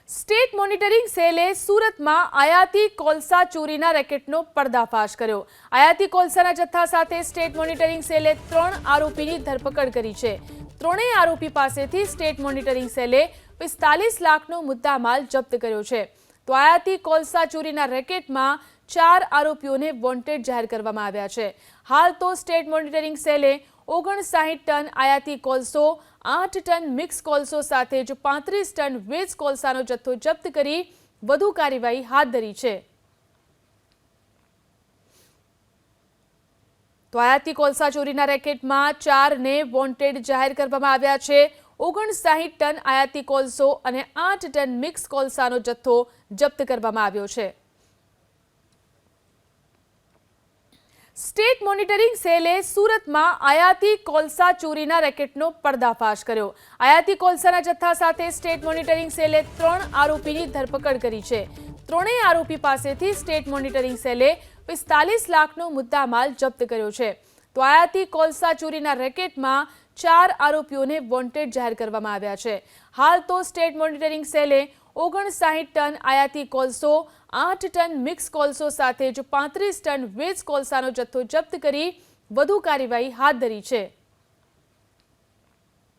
State monitoring સેલે સુરતમાં આયાતી કોલસા ચોરીના રેકેટનો પર્દાફાશ કર્યો। આયાતી કોલસાના જથ્થા સાથે સ્ટેટ મોનિટરિંગ સેલે 3 આરોપીની ધરપકડ કરી છે। ત્રણેય આરોપી પાસેથી સ્ટેટ મોનિટરિંગ સેલે 45 લાખનો મુદ્દામાલ જપ્ત કર્યો છે। તો આયાતી કોલસા ચોરીના રેકેટમાં 4 આરોપીઓને વોન્ટેડ જાહેર કરવામાં આવ્યા છે। હાલ તો સ્ટેટ મોનિટરિંગ સેલે 59 ટન આયાતી કોલસો, 8 ટન મિક્સ કોલસો સાથે જ 35 ટન વેજ કોલસાનો જથ્થો જપ્ત કરી વધુ કાર્યવાહી હાથ ધરી છે। તો આયાતી કોલસા ચોરીના રેકેટમાં 4ને વોન્ટેડ જાહેર કરવામાં આવ્યા છે। 59 ટન આયાતી કોલસો અને 8 ટન મિક્સ કોલસાનો જથ્થો જપ્ત કરવામાં આવ્યો છે। સ્ટેટ મોનિટરિંગ સેલે સુરતમાં આયાતી કોલસા ચોરીના રેકેટનો પર્દાફાશ કર્યો। આયાતી કોલસાના જથ્થા સાથે સ્ટેટ મોનિટરિંગ સેલે 3 આરોપીની ધરપકડ કરી છે। ત્રણેય આરોપી પાસેથી સ્ટેટ મોનિટરિંગ સેલે 45 લાખનો મુદ્દામાલ જપ્ત કર્યો છે। તો આયાતી કોલસા ચોરીના રેકેટમાં 4 આરોપીઓને વોન્ટેડ જાહેર કરવામાં આવ્યા છે। હાલ તો સ્ટેટ મોનિટરિંગ સેલે 59 ટન આયાતી કોલસો, 8 ટન મિક્સ કોલસો સાથે જ 35 ટન વેજ કોલસાનો જથ્થો જપ્ત કરી વધુ કાર્યવાહી હાથ ધરી છે।